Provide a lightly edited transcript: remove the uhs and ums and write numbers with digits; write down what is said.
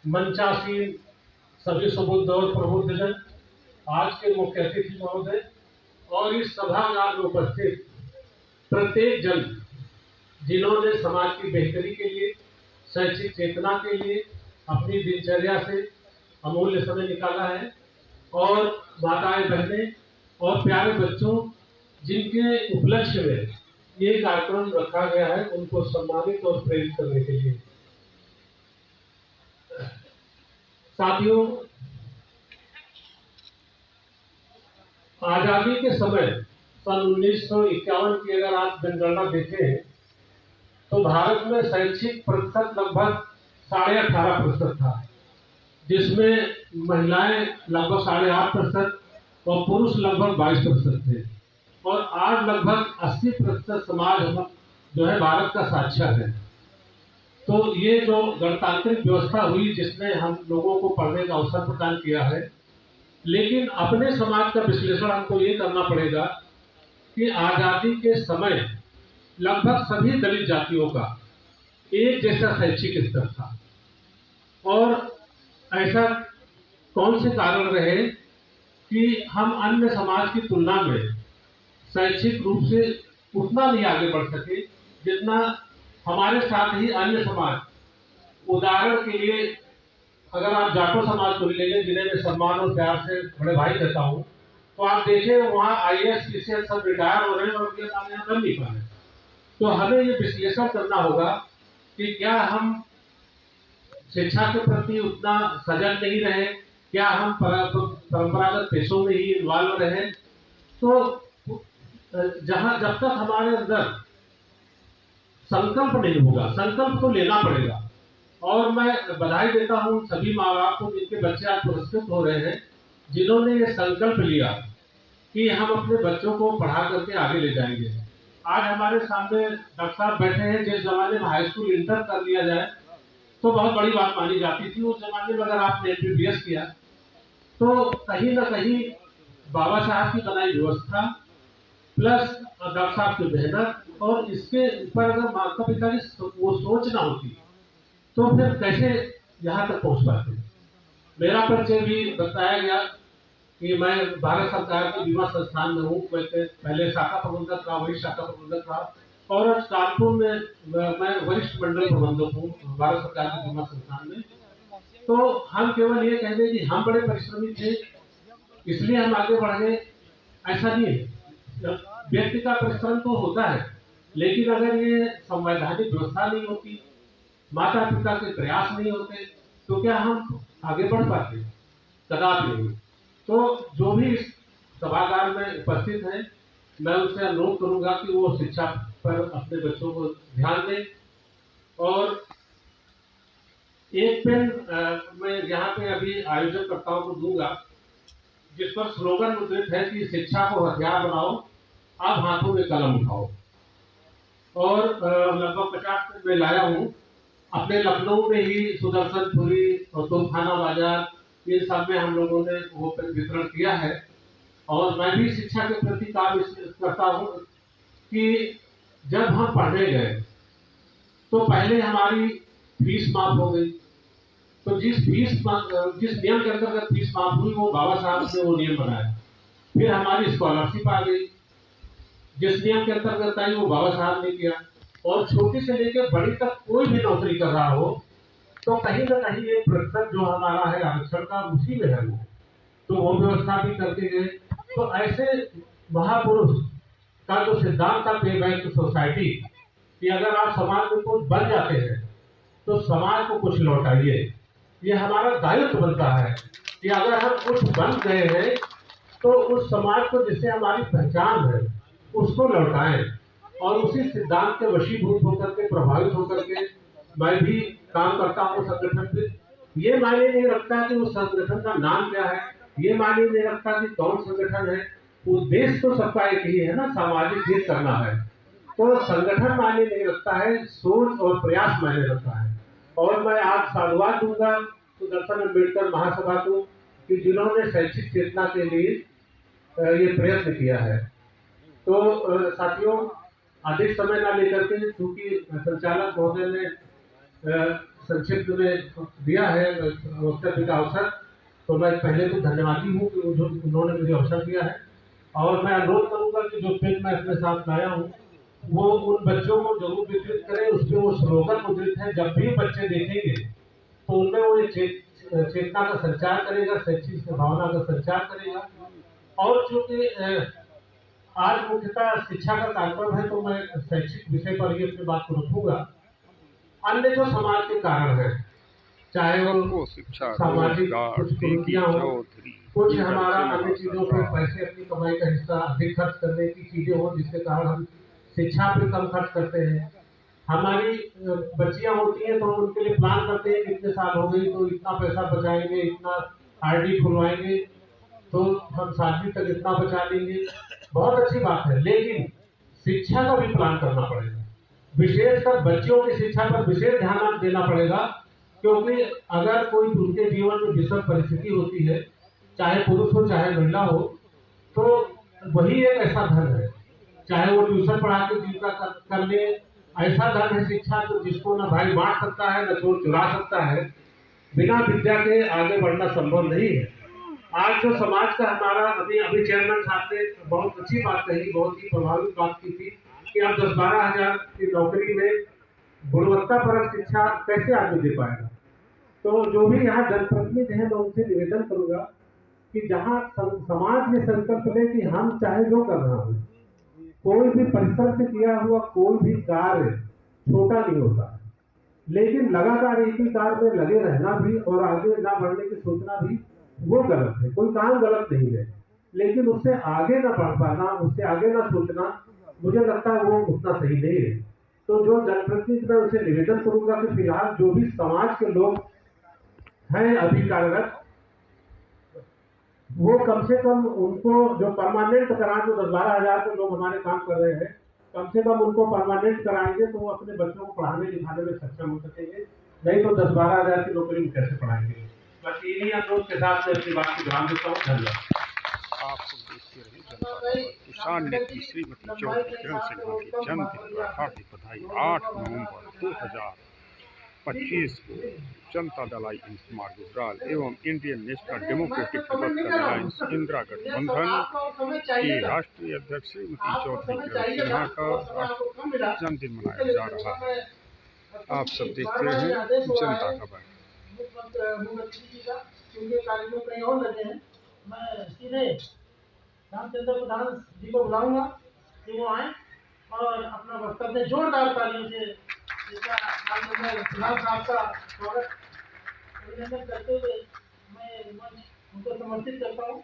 मंचासीन सभी सुबुद्ध और प्रबुद्धजन, आज के मुख्य अतिथि महोदय और इस सभागार में उपस्थित प्रत्येक जन जिन्होंने समाज की बेहतरी के लिए, शैक्षिक चेतना के लिए अपनी दिनचर्या से अमूल्य समय निकाला है, और माताएं बहनें और प्यारे बच्चों जिनके उपलक्ष्य में ये कार्यक्रम रखा गया है, उनको सम्मानित और प्रेरित करने के लिए। साथियों, आजादी के समय सन 1951 की अगर आप जनगणना देखें तो भारत में शैक्षिक प्रतिशत लगभग 18.5% था, जिसमें महिलाएं लगभग 8.5% और पुरुष लगभग 22% थे। और आज लगभग 80% समाज जो है भारत का साक्षर है। तो ये जो गणतांत्रिक व्यवस्था हुई जिसने हम लोगों को पढ़ने का अवसर प्रदान किया है, लेकिन अपने समाज का विश्लेषण हमको ये करना पड़ेगा कि आजादी के समय लगभग सभी दलित जातियों का एक जैसा शैक्षिक स्तर था। और ऐसा कौन से कारण रहे कि हम अन्य समाज की तुलना में शैक्षिक रूप से उतना नहीं आगे बढ़ सके जितना हमारे साथ ही अन्य समाज। उदाहरण के लिए अगर आप जाटो समाज को ले लें, जिन्हें मैं सम्मान और प्यार से बड़े भाई कहता हूँ, तो आप देखें वहाँ IAS PCS सब रिटायर हो रहे हैं और उनके काम यहाँ बन नहीं पा रहे। तो हमें ये विश्लेषण करना होगा कि क्या हम शिक्षा के प्रति उतना सजग नहीं रहे, क्या हम परंपरागत पेशों में ही इन्वॉल्व रहे। तो जब तक हमारे अंदर संकल्प नहीं होगा, संकल्प तो लेना पड़ेगा। और मैं बधाई देता हूं सभी माँ बाप को जिनके बच्चे आज पुरस्कृत हो रहे हैं, जिन्होंने ये संकल्प लिया कि हम अपने बच्चों को पढ़ा करके आगे ले जाएंगे। आज हमारे सामने डॉक्टर साहब बैठे हैं। जिस जमाने में हाई स्कूल इंटर कर लिया जाए तो बहुत बड़ी बात मानी जाती थी। उस जमाने में अगर आपने MBBS किया तो कहीं ना कहीं बाबा साहब की बनाई व्यवस्था प्लस डॉक्टर साहब की मेहनत, और इसके ऊपर अगर माता पिता की वो सोच ना होती तो फिर कैसे यहाँ तक पहुँच पाते। मेरा परिचय भी बताया गया कि मैं भारत सरकार के बीमा संस्थान में हूँ। पहले शाखा प्रबंधक रहा, वही शाखा प्रबंधक रहा, और कानपुर में मैं वरिष्ठ मंडल प्रबंधक हूँ भारत सरकार के बीमा संस्थान में। तो हम केवल ये कह दें कि हम बड़े परिश्रमी थे इसलिए हम आगे बढ़ गए, ऐसा नहीं है। व्यक्ति का परिश्रम तो होता है, लेकिन अगर ये संवैधानिक व्यवस्था नहीं होती, माता पिता के प्रयास नहीं होते, तो क्या हम आगे बढ़ पाते? कदापि नहीं। तो जो भी इस सभागार में उपस्थित हैं, मैं उनसे अनुरोध करूंगा कि वो शिक्षा पर अपने बच्चों को ध्यान दें। और एक पेन मैं यहाँ पे अभी आयोजनकर्ताओं को दूंगा, जिस पर स्लोगन मुद्रित है कि शिक्षा को हथियार बनाओ, अब हाथों में कलम उठाओ। और लगभग 50 पेन मैं लाया हूँ। अपने लखनऊ में ही सुदर्शनपुरी और तोपखाना बाजार, इन सब में हम लोगों ने वो पेन वितरण किया है। और मैं भी शिक्षा के प्रति कार्य करता हूँ कि जब हम पढ़ने गए तो पहले हमारी फीस माफ हो गई। तो जिस नियम के अंतर्गत फीस माफ हुई वो बाबा साहब ने वो नियम बनाया। फिर हमारी स्कॉलरशिप आ गई, जिस नियम के अंतर्गत आई वो बाबा साहब ने किया। और छोटी से लेकर बड़ी तक कोई भी नौकरी कर रहा हो तो कहीं ना कहीं ये प्रतिशत जो हमारा है आरक्षण का, उसी में है वो, तो वो व्यवस्था भी करके गए। तो ऐसे महापुरुष का जो सिद्धांत था पे बैक सोसाइटी, कि अगर आप समाज में कुछ बन जाते हैं तो समाज को कुछ लौटाइए। ये हमारा दायित्व बनता है कि अगर हम कुछ बन गए हैं तो उस समाज को, जिससे हमारी पहचान है, उसको लौटाएं। और उसी सिद्धांत के वशीभूत होकर के, प्रभावित होकर के मैं भी काम करता हूँ संगठन में। ये मायने नहीं रखता कि उस संगठन का नाम क्या है, ये मायने नहीं रखता कि कौन संगठन है। उद्देश्य तो सबका एक ही है ना, सामाजिक हित करना है। तो संगठन मायने नहीं रखता है, सोच और प्रयास मायने रखता है। और मैं आज साधुवाद दूंगा सुदर्शन अम्बेडकर महासभा को कि जिन्होंने शैक्षिक चेतना के लिए ये प्रयत्न किया है। तो साथियों, अधिक समय ना लेकर के, क्योंकि संचालक महोदय ने संक्षिप्त में दिया है वक्तव्य का अवसर, तो मैं पहले तो धन्यवादी हूँ कि उन्होंने मुझे अवसर दिया है। और मैं अनुरोध करूंगा कि जो पेन मैं अपने साथ लाया हूँ वो उन बच्चों को जरूर वितरित करें। उसमें वो स्लोगन मुद्रित है, जब भी बच्चे देखेंगे तो उनमें वो एक चेतना का संचार करेगा, शैक्षिक भावना का संचार करेगा। और चूंकि आज मुख्यतः शिक्षा का कार्यक्रम है तो मैं शैक्षिक विषय पर ही अपनी बात को रखूंगा। अन्य जो समाज के कारण है, चाहे वो सामाजिक कुछ कुरीतियां हो, कुछ हमारा अन्य चीजों पर पैसे अपनी कमाई का हिस्सा अधिक खर्च करने की चीजें हो, जिसके कारण हम शिक्षा पर कम खर्च करते हैं। हमारी बच्चियां होती हैं तो हम उनके लिए प्लान करते हैं कि इतने साल हो गई तो इतना पैसा बचाएंगे, इतना आरडी खुलवाएंगे, तो हम शादी तक इतना बचा लेंगे। बहुत अच्छी बात है, लेकिन शिक्षा का भी प्लान करना पड़ेगा। विशेषकर बच्चियों की शिक्षा पर विशेष ध्यान देना पड़ेगा, क्योंकि अगर कोई उनके जीवन में विषम परिस्थिति होती है, चाहे पुरुष हो चाहे महिला हो, तो वही एक ऐसा धन है, चाहे वो ट्यूशन पढ़ा के जीविका कर ले, ऐसा धन है शिक्षा तो जिसको ना भाई बांट सकता है, ना चोर चुरा सकता है। बिना विद्या के आगे बढ़ना संभव नहीं है। आज जो समाज का हमारा अभी चेयरमैन साहब ने बहुत अच्छी बात कही, बहुत ही प्रभावित बात की थी कि अब 10-12 हजार की नौकरी में गुणवत्तापरक शिक्षा कैसे आदमी दे पाएगा। तो जो भी यहाँ जनप्रतिनिधि है, मैं उनसे निवेदन करूंगा कि जहाँ समाज ये संकल्प ले कि हम चाहे जो कर रहा हूँ, कोई भी परिश्रम से किया हुआ कोई भी कार्य छोटा नहीं होता, लेकिन लगातार एक ही कार्य में लगे रहना भी और आगे ना बढ़ने की सोचना भी वो गलत है। कोई काम गलत नहीं है, लेकिन उससे आगे ना बढ़ पाना, उससे आगे ना सोचना, मुझे लगता है वो उतना सही नहीं है। तो जो जनप्रतिनिधि मैं उसे निवेदन करूंगा कि फिलहाल जो भी समाज के लोग हैं अभी कार्यरत, वो कम से कम उनको जो परमानेंट कराएं, जो 10-12 हजार के लोग हमारे काम कर रहे हैं, कम से कम उनको परमानेंट कराएंगे तो वो अपने बच्चों को पढ़ाने लिखाने में सक्षम हो सकेंगे। नहीं तो 10-12 हजार की नौकरी में कैसे पढ़ाएंगे। बस इन्हीं अनुरोध के साथ मैं अपनी बात को ध्यान देता हूँ। धन्यवाद। आप सब देखते रहे जनता खबर। किसान नेत्री श्रीमती चौधरी किरण सिन्हा के जन्मदिन पर हार्दिक बधाई। 8 नवंबर 2025 को जनता दल इंतमार गुजराल एवं Indian national democratic Republican alliance Indira गठबंधन की राष्ट्रीय अध्यक्ष श्रीमती चौधरी किरण सिन्हा का जन्मदिन मनाया जा रहा है। आप सब देखते रहे जनता खबर। मुख्यमंत्री जी का उनके कार्य में कहीं और लगे हैं। मैं सीधे रामचंद्र प्रधान जी को बुलाऊंगा कि वो आए और अपना वक्तव्य जोरदार तालियों से रामचंद्र प्रधान साहब का स्वागत अभिनंदन करते हुए मैं मंच उनको समर्पित करता हूँ।